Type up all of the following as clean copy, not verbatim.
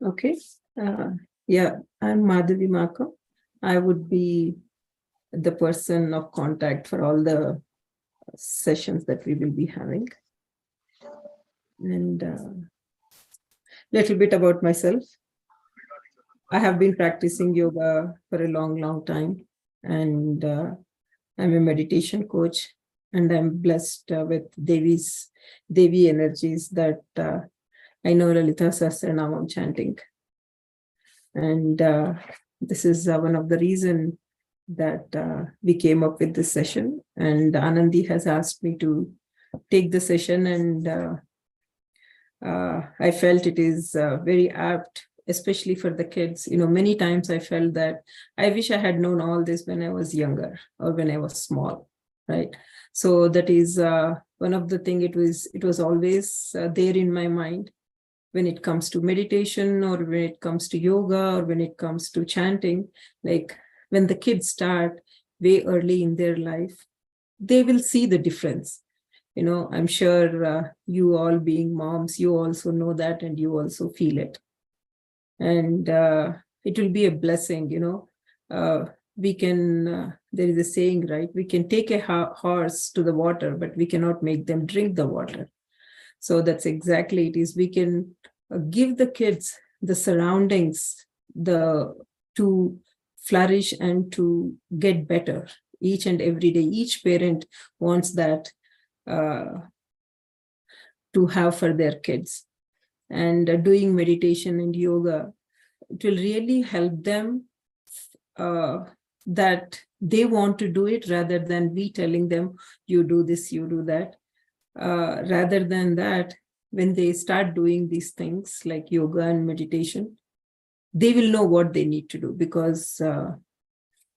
Okay. Uh, yeah, I'm Madhavi Makam. I would be the person of contact for all the sessions that we will be having. And little bit about myself. I have been practicing yoga for a long, long time. And I'm a meditation coach. And I'm blessed with Devi energies that I know Lalita Sahasranamam chanting. And this is one of the reasons that we came up with this session. And Anandi has asked me to take the session, and I felt it is very apt, especially for the kids. Many times I felt that I wish I had known all this when I was younger or when I was small, right? So that is one of the things. It was always there in my mind when it comes to meditation, or when it comes to yoga, or when it comes to chanting. Like when the kids start way early in their life, they will see the difference. I'm sure you all being moms, you also know that, and you also feel it. And it will be a blessing. We can, there is a saying, right? We can take a horse to the water, but we cannot make them drink the water. So that's exactly it is. We can give the kids the surroundings to flourish and to get better each and every day. Each parent wants that to have for their kids. And doing meditation and yoga, it will really help them that they want to do it, rather than we telling them, you do this, you do that. Rather than that, when they start doing these things like yoga and meditation, they will know what they need to do, because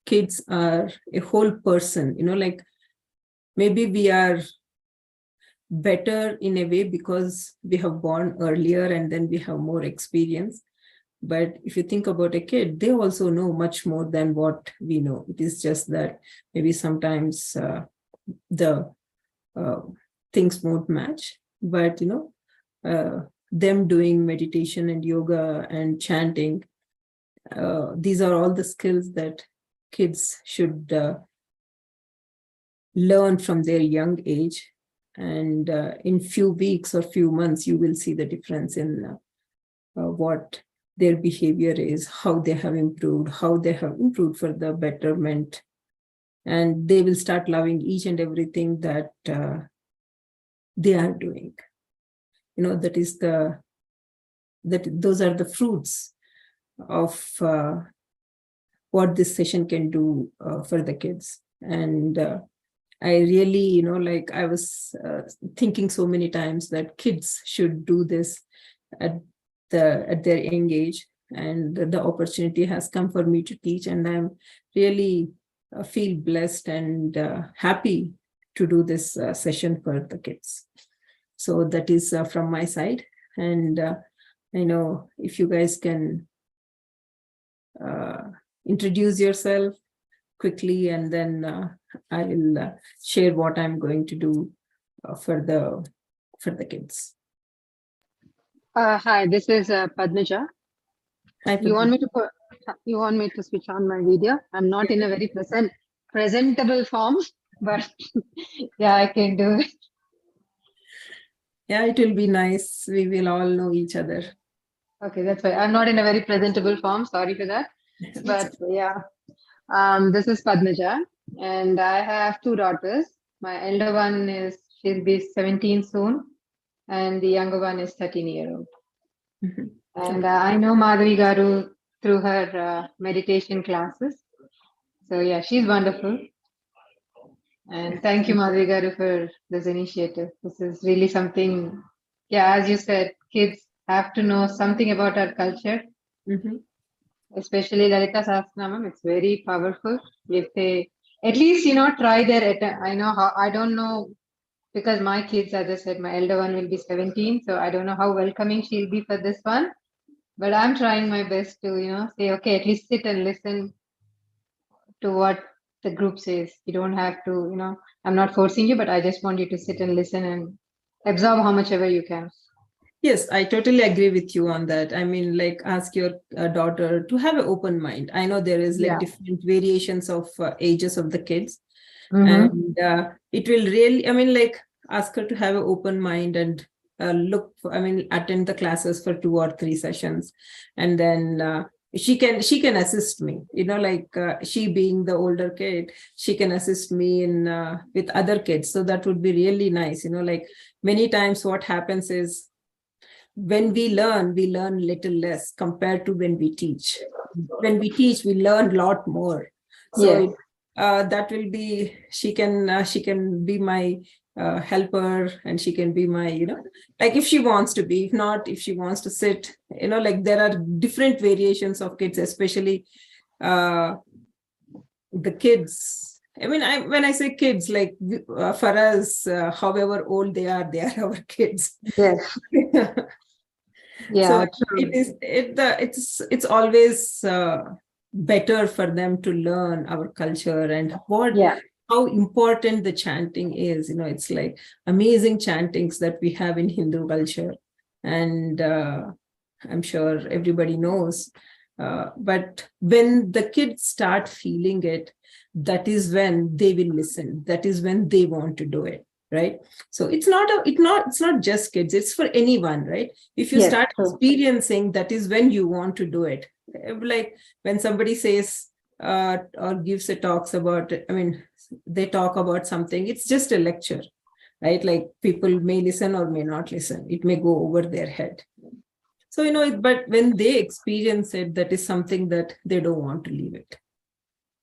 kids are a whole person. Like maybe we are better in a way because we have born earlier and then we have more experience. But if you think about a kid, they also know much more than what we know. It is just that maybe sometimes the things won't match. But them doing meditation and yoga and chanting, these are all the skills that kids should learn from their young age. And in few weeks or few months, you will see the difference in what their behavior is, how they have improved for the betterment. And they will start loving each and everything that they are doing. Those are the fruits of what this session can do for the kids. And I really, like I was thinking so many times that kids should do this at their young age, and the opportunity has come for me to teach, and I'm really feel blessed and happy to do this session for the kids. So that is from my side. And I know if you guys can introduce yourself quickly, and then I will share what I'm going to do for the kids. Hi, this is Padmaja. Hi, You want me to switch on my video? I'm not in a very presentable form, but yeah, I can do it. Yeah, it will be nice. We will all know each other. Okay, that's fine. I'm not in a very presentable form. Sorry for that. But yeah, this is Padmaja, and I have two daughters. My elder one she'll be 17 soon, and the younger one is 13-year-old. Mm-hmm. And I know Madhavi Garu through her meditation classes. So yeah, she's wonderful. And thank you, Madhavi Garu, for this initiative. This is really something, yeah, as you said, kids have to know something about our culture, especially Lalita Sahasranamam. It's very powerful. If they at least, try their, I don't know, because my kids, as I said, my elder one will be 17. So I don't know how welcoming she'll be for this one. But I'm trying my best to, say, okay, at least sit and listen to what the group says. You don't have to, I'm not forcing you, but I just want you to sit and listen and absorb how much ever you can. Yes, I totally agree with you on that. I mean, like, ask your daughter to have an open mind. I know there is like Yeah. different variations of ages of the kids, Mm-hmm. and it will really, I mean, like, ask her to have an open mind and look for, I mean, attend the classes for 2 or 3 sessions, and then she can assist me. Like, she being the older kid, she can assist me in with other kids. So that would be really nice. Like, many times what happens is, when we learn little less compared to when we teach. When we teach, we learn a lot more. Yes. So that will be, she can be my helper, and she can be my, like, if she wants to be. If not, if she wants to sit, like, there are different variations of kids, especially uh, the kids. I mean, when I say kids, like, for us, however old they are our kids. Yes. So Yeah, it true. is it's always better for them to learn our culture and Yeah. how important the chanting is. It's like amazing chantings that we have in Hindu culture, and I'm sure everybody knows. But when the kids start feeling it, that is when they will listen. That is when they want to do it, right? So it's not just kids. It's for anyone, right? If you Yes, start true. experiencing, that is when you want to do it. Like, when somebody says or gives a talks about, I mean, they talk about something, it's just a lecture, right? Like, people may listen or may not listen, it may go over their head. So, but when they experience it, that is something that they don't want to leave it.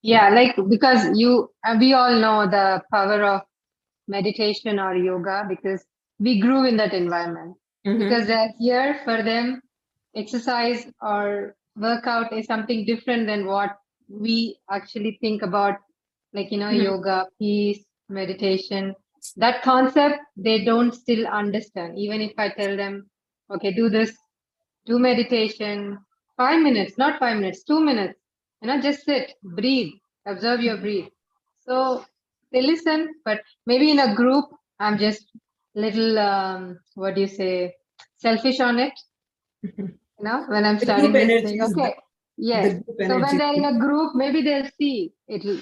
Yeah, like because we all know the power of meditation or yoga because we grew in that environment. Mm-hmm. Because here for them, exercise or workout is something different than what we actually think about, like, Mm-hmm. yoga, peace, meditation. That concept they don't still understand. Even if I tell them, okay, do this, do meditation, 5 minutes, not 5 minutes, 2 minutes, just sit, breathe, observe your breathe. So they listen, but maybe in a group, I'm just little, what do you say, selfish on it, when I'm The group starting this thing. energy is Okay. the Yes. group So when energy. they're in a group, maybe they'll see it'll,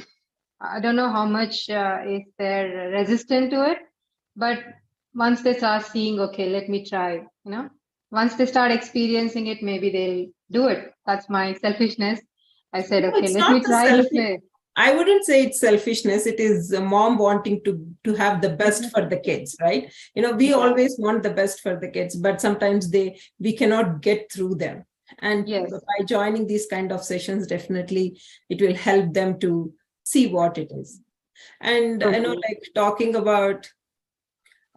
I don't know how much is they're resistant to it, but once they start seeing, okay, let me try, once they start experiencing it, maybe they'll do it. That's my selfishness. I said, No, okay, it's let not me the try this selfish. way. I wouldn't say it's selfishness. It is a mom wanting to have the best Mhm. for the kids, right? We Yeah. always want the best for the kids, but sometimes we cannot get through them. And Yes. by joining these kind of sessions, definitely it will help them to see what it is. And Totally. like, talking about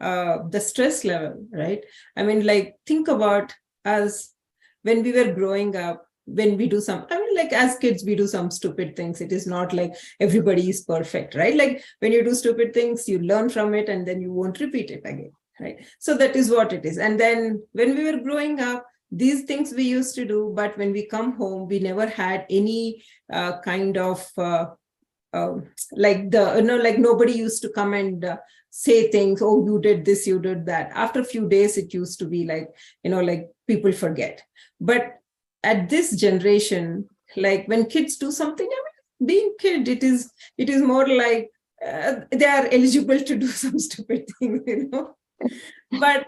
the stress level, right? I mean, like, think about us when we were growing up, when we do some, I mean, like, as kids, we do some stupid things. It is not like everybody is perfect, right? Like, when you do stupid things, you learn from it and then you won't repeat it again, right? So that is what it is. And then when we were growing up, these things we used to do, but when we come home, we never had any kind of like, like, nobody used to come and say things, oh, you did this, you did that. After a few days, it used to be like, like, people forget. But at this generation, like, when kids do something, I mean, being kid, it is more like they are eligible to do some stupid thing, but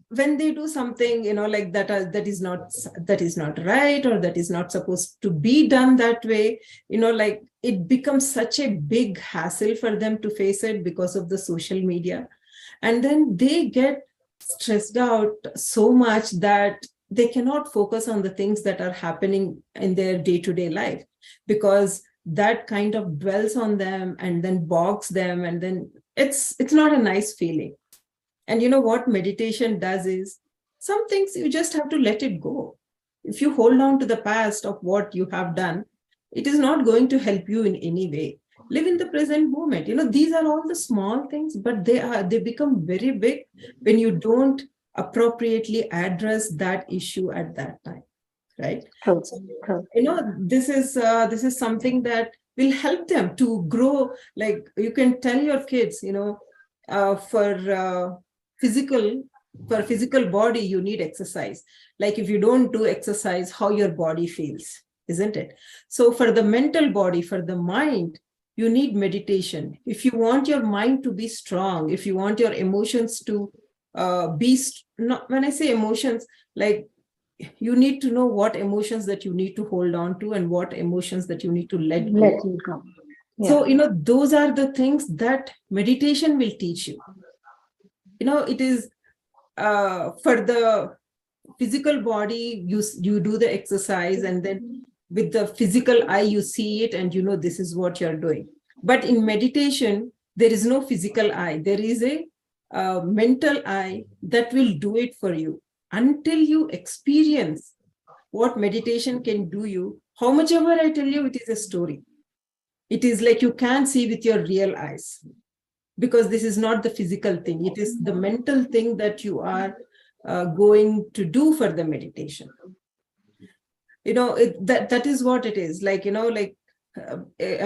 when they do something, like, that is not right, or that is not supposed to be done that way, like, it becomes such a big hassle for them to face it because of the social media. And then they get stressed out so much that they cannot focus on the things that are happening in their day-to-day life, because that kind of dwells on them and then bogs them, and then it's not a nice feeling. And what meditation does is, some things you just have to let it go. If you hold on to the past of what you have done, it is not going to help you in any way. Live in the present moment. These are all the small things, but they become very big when you don't appropriately address that issue at that time, right? True. So, True. this is something that will help them to grow. Like, you can tell your kids, for physical, for physical body, you need exercise. Like if you don't do exercise, how your body feels, isn't it? So for the mental body, for the mind, you need meditation. If you want your mind to be strong, if you want your emotions to not, when I say emotions, like you need to know what emotions that you need to hold on to and what emotions that you need to let go. Let you go. Yeah. So, those are the things that meditation will teach you. It is for the physical body, you do the exercise, and then with the physical eye, you see it and this is what you're doing. But in meditation, there is no physical eye. There is a mental eye that will do it for you until you experience what meditation can do you. How much ever I tell you, it is a story. It is like you can't see with your real eyes, because this is not the physical thing. It is the mental thing that you are going to do for the meditation. That is what it is. I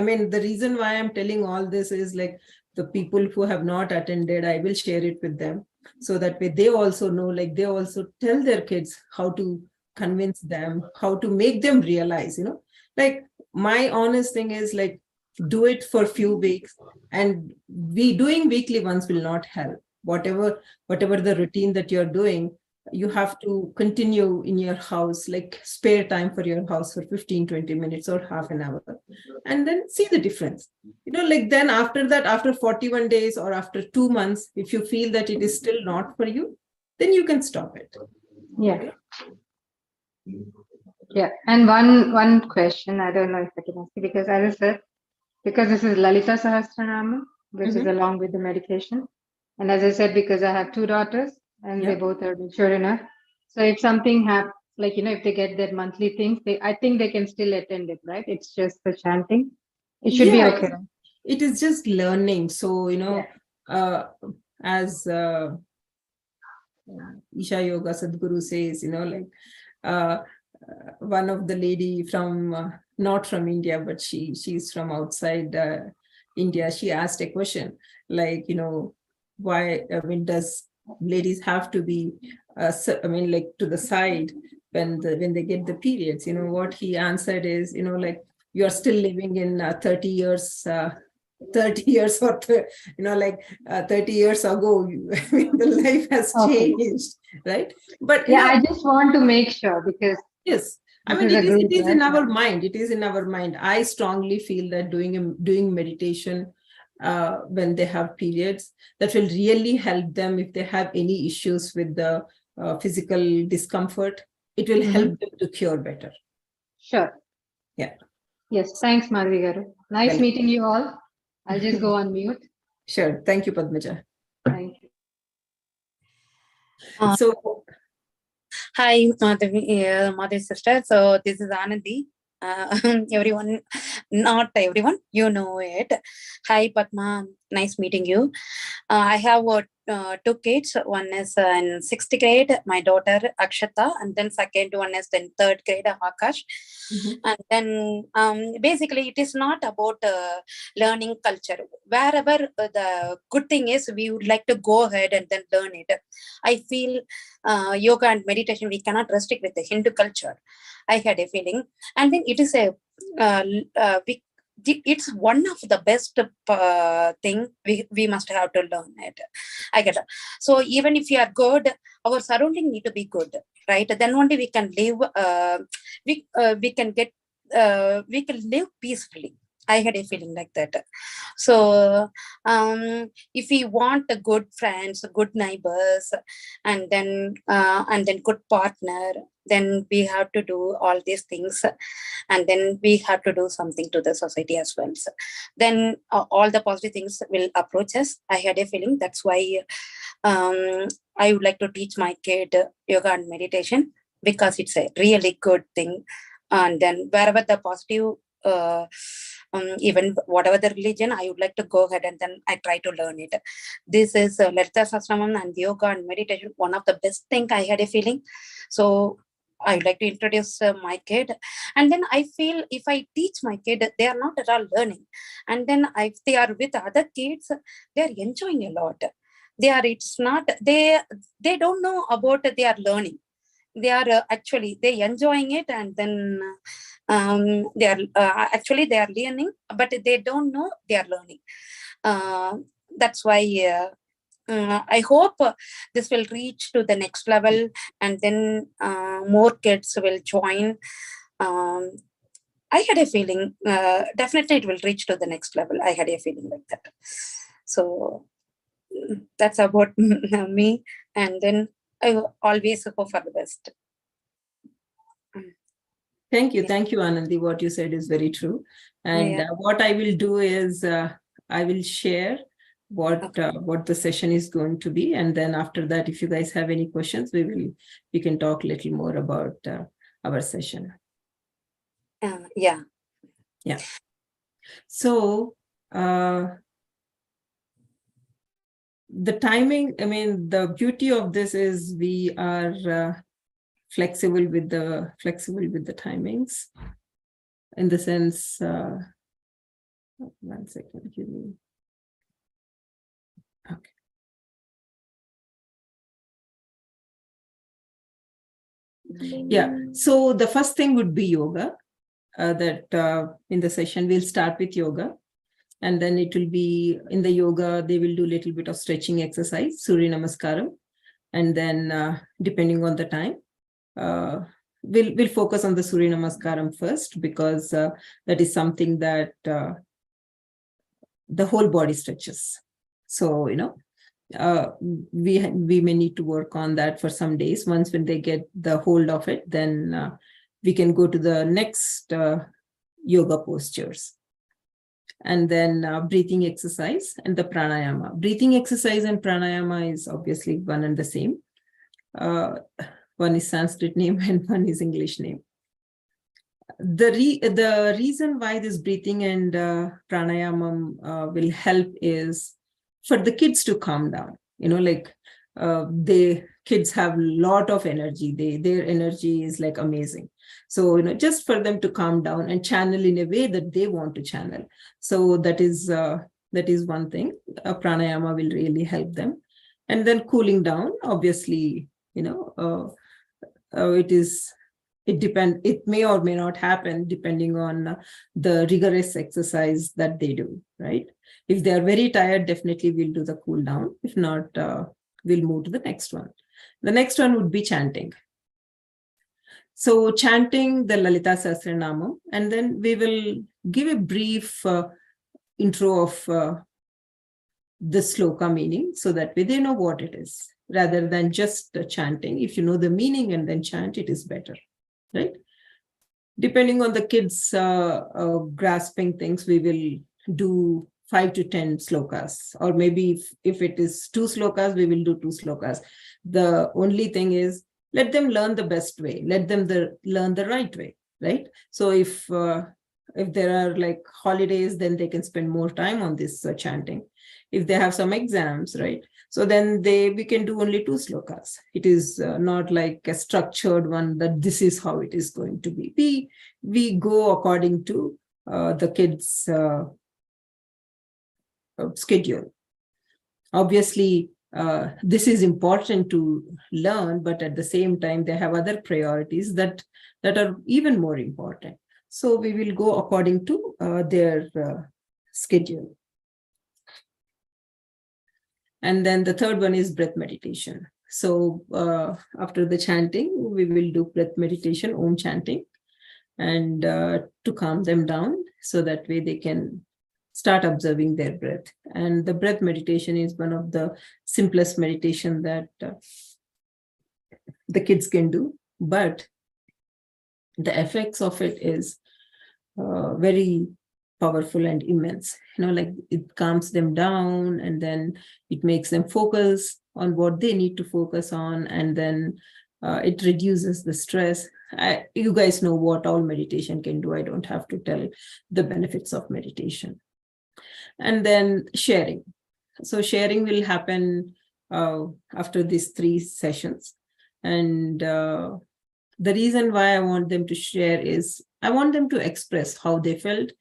mean, the reason why I'm telling all this is like the people who have not attended, I will share it with them, so that way they also know, like they also tell their kids how to convince them, how to make them realize, like my honest thing is like, do it for a few weeks, and doing weekly once will not help. Whatever the routine that you're doing, you have to continue in your house, like spare time for your house for 15-20 minutes or half an hour, and then see the difference. Like then after that, after 41 days or after 2 months, if you feel that it is still not for you, then you can stop it. Yeah. Yeah. And one question, I don't know if I can ask you, because as I said, because this is Lalita Sahasranama, which is along with the meditation. And as I said, because I have two daughters and they both are mature enough. So if something happens, like, if they get their monthly things, I think they can still attend it, right? It's just the chanting. It should be okay. It is just learning. So, as Isha Yoga Sadhguru says, one of the lady from, not from India, but she's from outside India. She asked a question like, why, does ladies have to be, like to the side when they get the periods? What he answered is, like, you're still living in 30 years, 30 years or 30 years ago, the life has changed, right? But I just want to make sure, because yes, I mean, it is in our mind. It is in our mind. I strongly feel that doing meditation when they have periods, that will really help them. If they have any issues with the physical discomfort, it will help them to cure better. Sure. Yeah. Yes. Thanks, Madhavi garu. Nice meeting you all. I'll just go on mute. Sure. Thank you, Padmaja. Thank you. So, hi, Madhavi sister. So this is Anandi. Everyone, not everyone, you know it. Hi, Padma. Nice meeting you. I have two kids. One is in 6th grade, my daughter Akshata, and then second one is in 3rd grade, Akash. And then basically it is not about learning culture. Wherever the good thing is, we would like to go ahead and then learn it. I feel yoga and meditation, we cannot restrict with the Hindu culture. I had a feeling. And then it is it's one of the best thing we must have to learn it. I get it. So even if you are good, our surrounding need to be good, right? Then only we can live. We can live peacefully. I had a feeling like that. So if we want a good friends, good neighbors, and then good partner, then we have to do all these things, and then we have to do something to the society as well. So then all the positive things will approach us. I had a feeling. That's why I would like to teach my kid yoga and meditation, because it's a really good thing. And then wherever the positive, even whatever the religion, I would like to go ahead and then I try to learn it. This is Lalita Sahasranam and yoga and meditation, one of the best thing. I had a feeling. So I would like to introduce my kid. And then I feel if I teach my kid, they are not at all learning. And then if they are with other kids, they are enjoying a lot. it's not, they don't know about they are learning. They are actually, they enjoying it, and then they are actually they are learning, but they don't know they are learning. That's why I hope this will reach to the next level, and then more kids will join. I had a feeling definitely it will reach to the next level. I had a feeling like that. So that's about me, and then I always hope for the best. Thank you. Thank you, Anandi. What you said is very true. And what I will do is I will share what the session is going to be. And then after that, if you guys have any questions, we can talk a little more about our session. Yeah. So the timing, I mean, the beauty of this is we are flexible with the timings, in the sense, 1 second, give me. Okay. Yeah, so the first thing would be yoga. That in the session we'll start with yoga, and then it will be in the yoga they will do a little bit of stretching exercise, Surya Namaskaram, and then depending on the time, we'll focus on the Surya Namaskaram first, because that is something that the whole body stretches. So we may need to work on that for some days. Once when they get the hold of it, then we can go to the next yoga postures. And then breathing exercise and the pranayama. Breathing exercise and pranayama is obviously one and the same. One is Sanskrit name and one is English name. The reason why this breathing and pranayama will help is for the kids to calm down. Kids have a lot of energy. Their energy is like amazing. So, just for them to calm down and channel in a way that they want to channel. So that is one thing. Pranayama will really help them. And then cooling down, obviously, it may or may not happen depending on the rigorous exercise that they do, right? If they are very tired, definitely we'll do the cool down. If not, we'll move to the next one. The next one would be chanting. So chanting the Lalita Sahasranamam, and then we will give a brief intro of the sloka meaning, so that way they know what it is, rather than just chanting. If you know the meaning and then chant, it is better, right? Depending on the kids grasping things, we will do 5 to 10 slokas, or maybe if it is 2 slokas, we will do 2 slokas. The only thing is, let them learn the best way. Let them learn the right way, right? So if there are like holidays, then they can spend more time on this chanting. If they have some exams, right? So then we can do only 2 slokas. It is not like a structured one that this is how it is going to be. We go according to the kids' schedule. Obviously, this is important to learn, but at the same time, they have other priorities that are even more important. So we will go according to their schedule. And then the third one is breath meditation. So after the chanting, we will do breath meditation, Om chanting, and to calm them down, so that way they can start observing their breath. And the breath meditation is one of the simplest meditation that the kids can do, but the effects of it is very powerful and immense. Like it calms them down, and then it makes them focus on what they need to focus on, and then it reduces the stress. You guys know what all meditation can do. I don't have to tell the benefits of meditation. And then sharing. So sharing will happen after these 3 sessions. And the reason why I want them to share is I want them to express how they felt.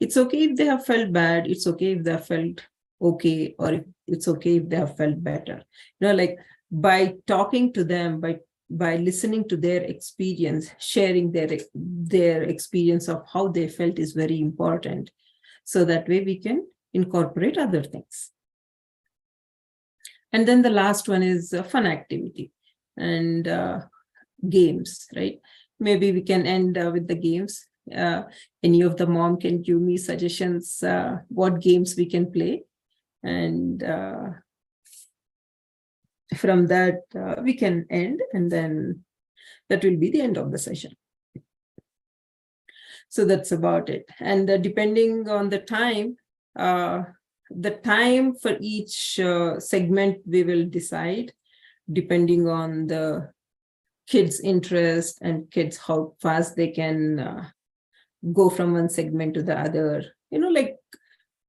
It's okay if they have felt bad. It's okay if they have felt okay, or if it's okay if they have felt better. Like by talking to them, by listening to their experience, sharing their experience of how they felt is very important. So that way we can incorporate other things. And then the last one is a fun activity and games, right? Maybe we can end with the games. Any of the mom can give me suggestions what games we can play, and from that we can end, and then that will be the end of the session. So that's about it. And depending on the time for each segment we will decide depending on the kids' interest and kids how fast they can go from one segment to the other, like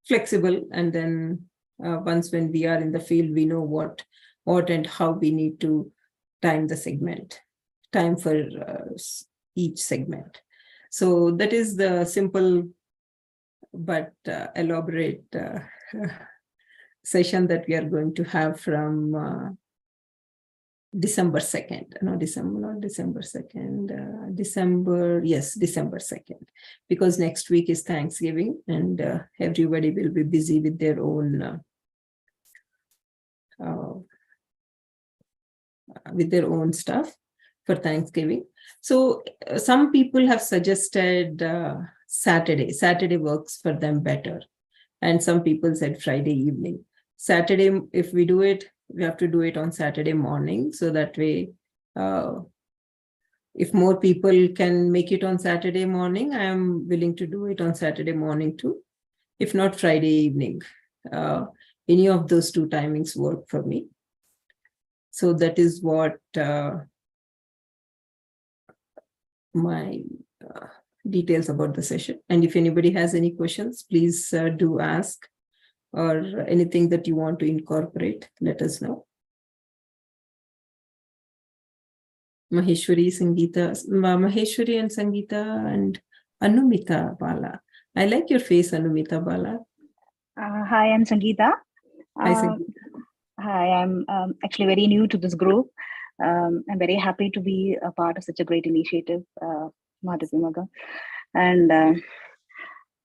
flexible. And then once when we are in the field, we know what and how we need to time for each segment. So that is the simple but elaborate session that we are going to have from December 2nd. No, December 2nd. December 2nd. Because next week is Thanksgiving and everybody will be busy with their own stuff for Thanksgiving. So some people have suggested Saturday. Saturday works for them better. And some people said Friday evening. Saturday, if we do it, we have to do it on Saturday morning. So that way, if more people can make it on Saturday morning, I am willing to do it on Saturday morning too. If not, Friday evening. Any of those two timings work for me. So that is what my details about the session. And if anybody has any questions, please do ask, or anything that you want to incorporate, let us know. Maheshwari and Sangeeta and Anumita Bala. I like your face, Anumita Bala. Hi, I'm Sangeeta. Hi, Sangeeta. Hi, I'm actually very new to this group. I'm very happy to be a part of such a great initiative, Madhavi Makam. And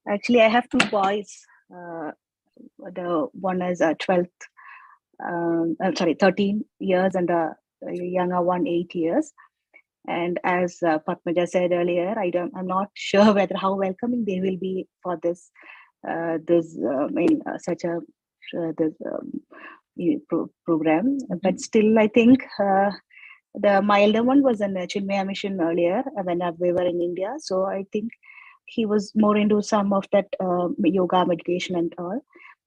actually, I have two boys. The one is 13 years, and the younger one 8 years. And as Padmaja said earlier, I'm not sure whether how welcoming they will be for this program. But still, I think my elder one was in Chinmaya Mission earlier when we were in India. So I think he was more into some of that yoga, meditation and all.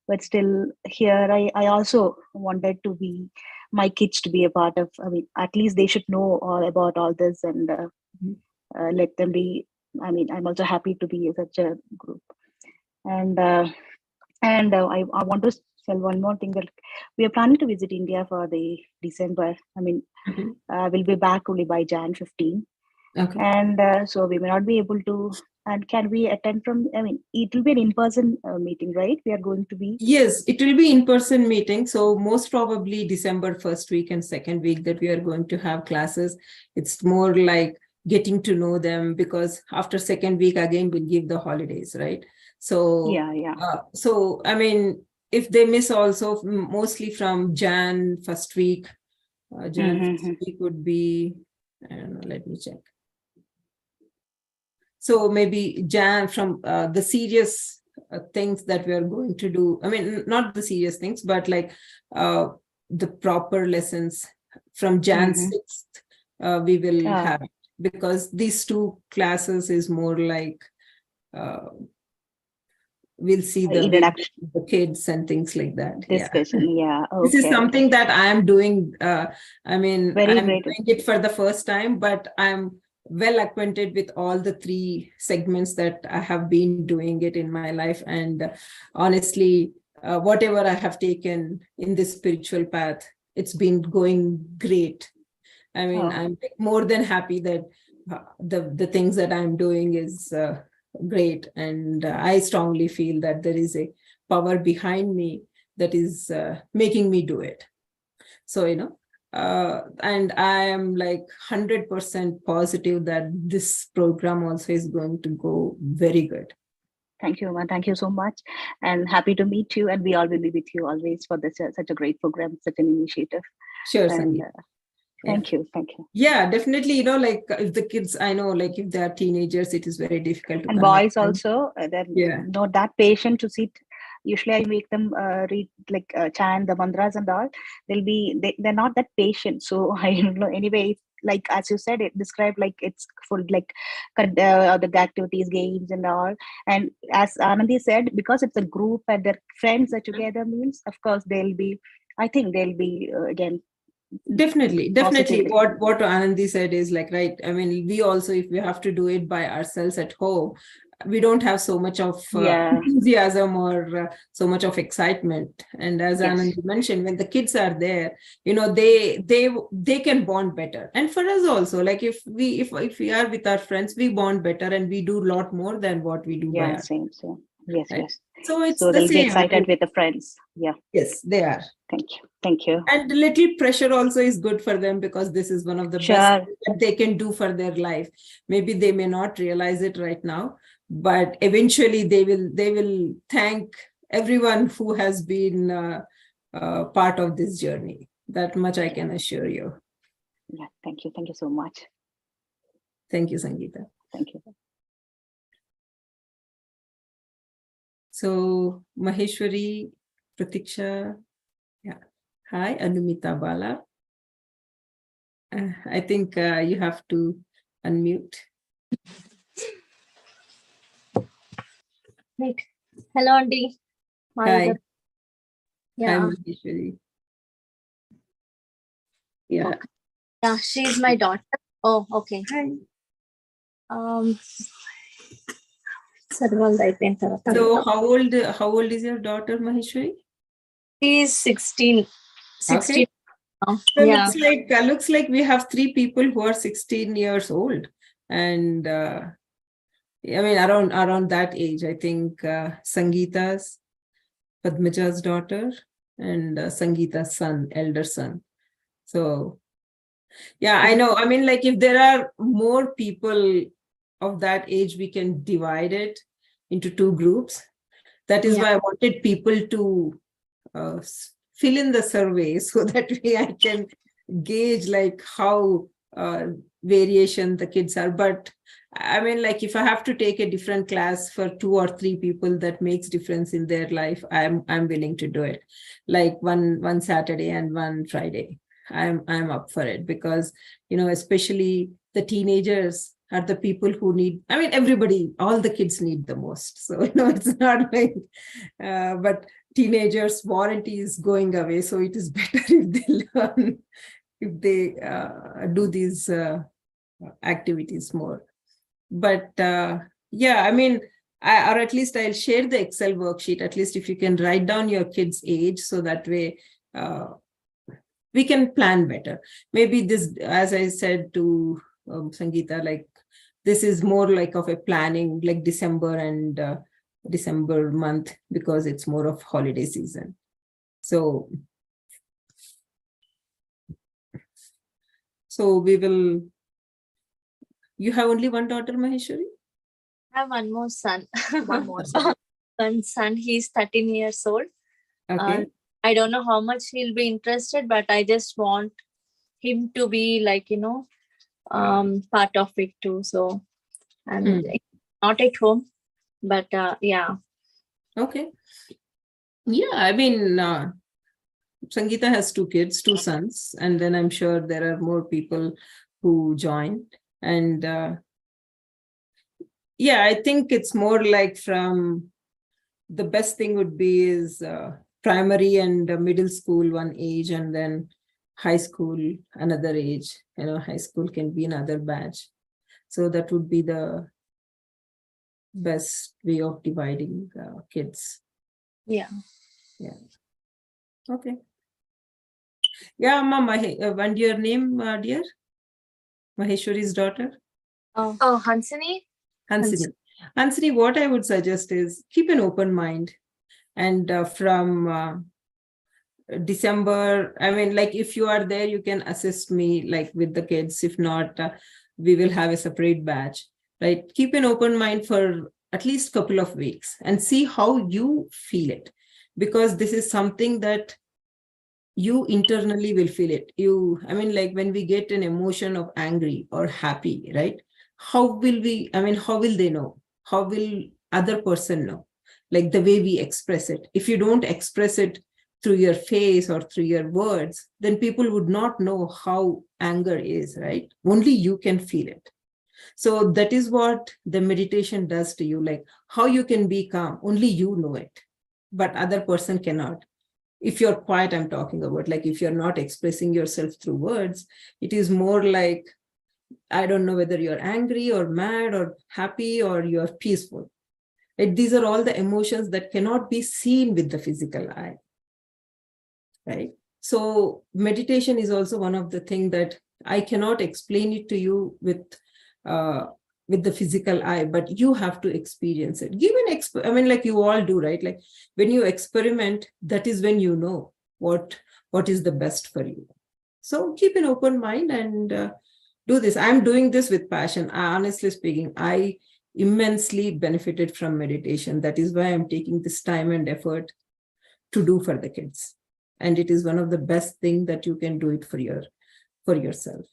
But still here, I also wanted to be my kids to be a part of, at least they should know all about all this and let them be. I'm also happy to be in such a group. And I want to tell one more thing, that we are planning to visit India for the December. We'll be back only by Jan 15. Okay. And so we may not be able to. And can we attend from? It will be an in-person meeting, right? We are going to be. Yes, it will be in-person meeting. So most probably December first week and second week that we are going to have classes. It's more like getting to know them, because after second week again we'll give the holidays, right? So yeah. So if they miss also, mostly from Jan first week. First week would be, I don't know. Let me check. So maybe Jan, from the serious things that we are going to do. Not the serious things, but like the proper lessons from Jan 6th, we will have, because these two classes is more like we'll see the kids and things like that. Discussion, yeah. Okay, this is something that I am doing. I'm doing it for the first time, but I'm well acquainted with all the three segments that I have been doing it in my life. And honestly, whatever I have taken in this spiritual path, it's been going great. I'm more than happy that the things that I'm doing is great. And I strongly feel that there is a power behind me that is making me do it. So, and I am like 100% positive that this program also is going to go very good. Thank you, Uma. Thank you so much. And happy to meet you. And we all will be with you always for this such a great program, such an initiative. Sure, And Sangeeta. thank you. Thank you. Yeah, definitely. Like if the kids, I know, like if they are teenagers, it is very difficult to And connect boys them. also, they're Yeah. not that patient to sit. Usually I make them read like chant the mantras and all. They're not that patient. So I don't know. Anyway, like as you said, it described like it's full like the activities, games and all. And as Anandi said, because it's a group and their friends are together means, of course, I think they'll be again. Definitely. Positively. What Anandi said is like, right. I mean, we also, if we have to do it by ourselves at home, we don't have so much of enthusiasm or so much of excitement. And as Anandi mentioned, when the kids are there, they can bond better. And for us also, like if we are with our friends, we bond better and we do a lot more than what we do by ourselves. Same. Yes, right? yes. So it's so the they'll same. be excited with the friends. Yeah. Yes, they are. Thank you. And a little pressure also is good for them because this is one of the best things that they can do for their life. Maybe they may not realize it right now, but eventually they will thank everyone who has been part of this journey. That much I can assure you. Yeah, thank you so much. Thank you, Sangeeta. Thank you. So Maheshwari, Pratiksha, yeah. Hi, Anumita Bala. I think you have to unmute. Right. Hello, Auntie. Hi. Yeah. Hi, Maheshwari. Yeah. Okay. Yeah, she's my daughter. Oh, okay. Hi. So how old is your daughter, Maheshwari? She's 16. 16. Okay. So looks like we have 3 people who are 16 years old. And I mean, around that age, I think Sangeeta's, Padmaja's daughter, and Sangeeta's son, elder son. So, yeah, I know. I mean, like if there are more people of that age, we can divide it into 2 groups. That is why I wanted people to fill in the survey so that I can gauge like how variation the kids are. But I mean, like if I have to take a different class for 2 or 3 people that makes difference in their life, I'm willing to do it. Like one Saturday and one Friday. I'm up for it because, especially the teenagers are the people who need, I mean, everybody, all the kids need the most. So, it's not like, but teenagers' warranty is going away. So it is better if they learn, if they do these activities more. But yeah, I mean, or at least I'll share the Excel worksheet, at least if you can write down your kid's age, so that way we can plan better. Maybe this, as I said to Sangeeta, like this is more like of a planning, like December and December month, because it's more of holiday season. So we will. You have only one daughter, Maheshwari? I have one more son. One more son. One son, he's 13 years old. Okay. I don't know how much he'll be interested, but I just want him to be like, part of it too. So I'm not at home, but yeah. Okay. Yeah, I mean, Sangeeta has 2 kids, 2 sons, and then I'm sure there are more people who join. And yeah, I think it's more like from the best thing would be is primary and middle school one age, and then high school another age. High school can be another batch. So that would be the best way of dividing kids. Yeah. Okay. Yeah, Mama, and your name, dear? Maheshwari's daughter? Oh, Hansini? Hansini, what I would suggest is keep an open mind. And from December, I mean, like if you are there, you can assist me like with the kids. If not, we will have a separate batch, right? Keep an open mind for at least a couple of weeks and see how you feel it, because this is something that you internally will feel it. I mean, like when we get an emotion of angry or happy, right? How will they know? How will other person know? Like the way we express it. If you don't express it through your face or through your words, then people would not know how anger is, right? Only you can feel it. So that is what the meditation does to you, like how you can be calm. Only you know it, but other person cannot. If you're quiet, I'm talking about, like if you're not expressing yourself through words, it is more like, I don't know whether you're angry or mad or happy or you're peaceful. These are all the emotions that cannot be seen with the physical eye, right? So meditation is also one of the things that I cannot explain it to you with the physical eye, but you have to experience it. I mean, like you all do, right? Like when you experiment, that is when you know what is the best for you. So keep an open mind and do this. I'm doing this with passion. Honestly speaking, I immensely benefited from meditation. That is why I'm taking this time and effort to do for the kids. And it is one of the best things that you can do it for yourself.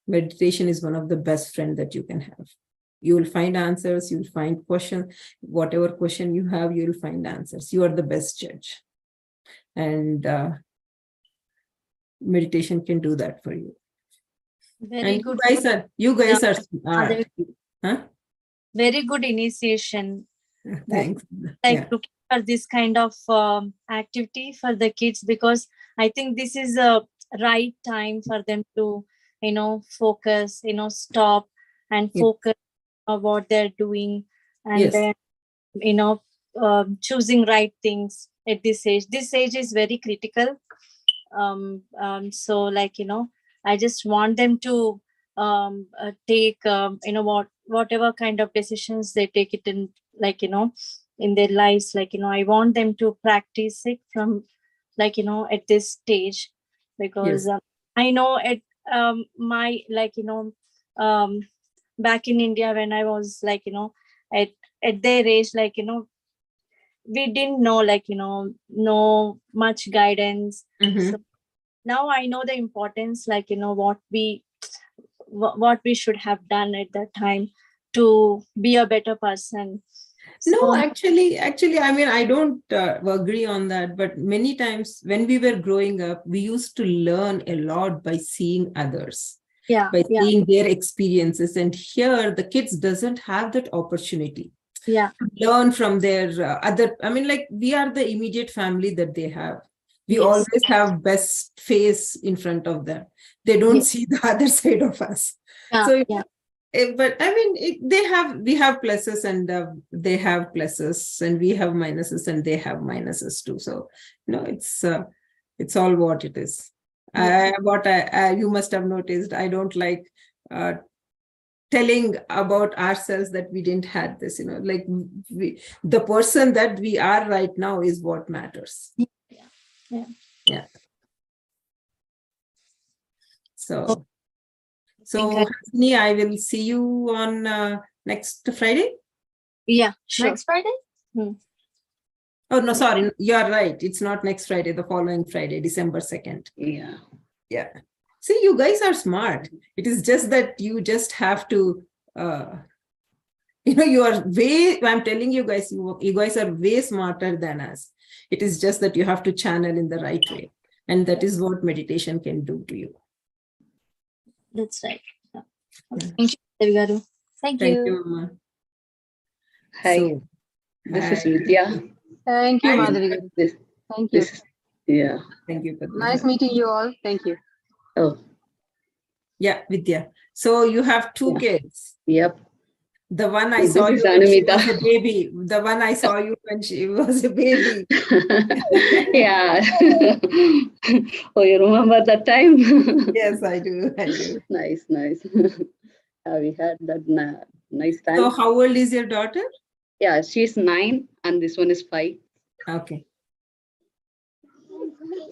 Meditation is one of the best friends that you can have. You will find answers, you'll find questions. Whatever question you have, you'll find answers. You are the best judge. And meditation can do that for you. Very and good. You guys are smart. Huh? Very good initiation. Thanks. Like Yeah. looking for this kind of activity for the kids, because I think this is a right time for them to, focus, stop and Yes. focus on what they're doing, and Yes. then, choosing right things at this age. This age is very critical. So like, I just want them to take, whatever kind of decisions they take it in, like, in their lives, like, I want them to practice it from, like, at this stage, because Yes. I know at my, like, back in India, when I was, like, at their age, like, we didn't know, like, no much guidance. Mhm. So now I know the importance, like, what we should have done at that time to be a better person. No, So actually, I mean, I don't agree on that. But many times when we were growing up, we used to learn a lot by seeing others, by seeing their experiences. And here, the kids doesn't have that opportunity to learn from their other. I mean, like we are the immediate family that they have. We Yes. always have best face in front of them. They don't see the other side of us. So but I mean, we have pluses and they have pluses, and we have minuses and they have minuses too. So, it's all what it is. You must have noticed, I don't like telling about ourselves that we didn't have this, like the person that we are right now is what matters. Yeah. So Hasni, I will see you on next Friday. Yeah, sure. Next Friday? Oh, no, sorry. You're right. It's not next Friday, the following Friday, December 2nd. Yeah. Yeah. See, you guys are smart. It is just that you just have to, you are I'm telling you guys, you guys are way smarter than us. It is just that you have to channel in the right way. And that is what meditation can do to you. That's right. Thank you, Madhavi garu. Thank you. Mama. Hi, this is Vidya. Thank you, Hi. Madhavi. Thank you. Yeah. Thank you, Padma. Nice meeting you all. Thank you. Oh, Yeah, Vidya. So you have two kids. yep. The one I This saw is you when she Anamita. was a baby. The one I saw you when she was a baby. Yeah. Oh, you remember that time? Yes, I do. Nice. We had that nice time. So how old is your daughter? Yeah, she's 9 and this one is 5. Okay.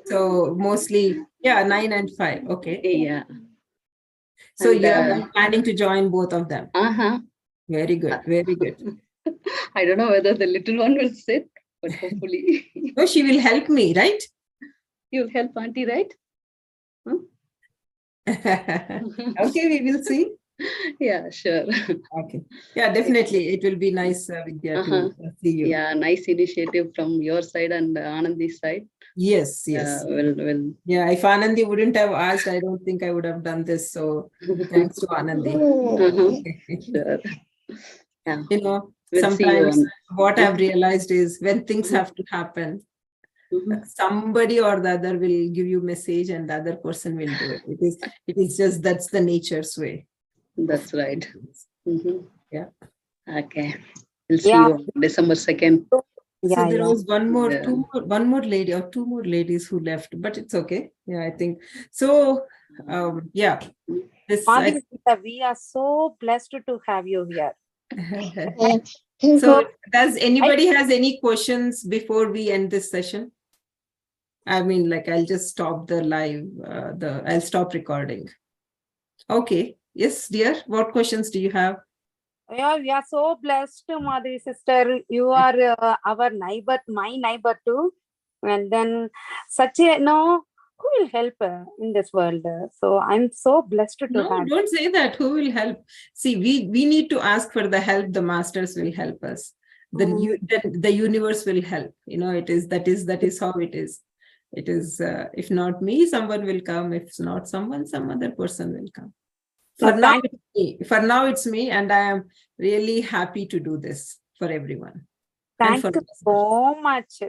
So mostly, yeah, 9 and 5. Okay. Yeah. So And, you are planning to join both of them. uh-huh. Very good. Very good. I don't know whether the little one will sit, but hopefully No, she will help me, right? you'll help Auntie, right? Huh? Okay, we will see. Yeah, sure. Okay. Yeah, definitely. It will be nice, Vidya, to see you. Yeah, nice initiative from your side and Anandi's side. Yes, yes. Will. Yeah, if Anandi wouldn't have asked, I don't think I would have done this. So thanks to Anandi. Sure. Yeah. You know, We'll see you sometimes on. what I've realized is when things have to happen, somebody or the other will give you message and the other person will do it. It is just that's the nature's way. That's right. Yeah. Okay. We'll see you on December 2nd. So there was one more lady or two more ladies who left, but it's okay. Yeah, I think so. Yeah. Madhavi, we are so blessed to have you here. So does anybody has any questions before we end this session? I mean, like, I'll just stop the live, I'll stop recording. Okay. Yes, dear. What questions do you have? Yeah, we are so blessed, Madhavi sister. You are our neighbor, my neighbor too. And then such a, who will help in this world? So I'm so blessed to No, have. don't say that. Who will help? See, we need to ask for the help. The masters will help us. The universe will help. You know, that is how it is. It is, if not me, someone will come. If not someone, some other person will come. For now, it's me, and I am really happy to do this for everyone. Thank you so much.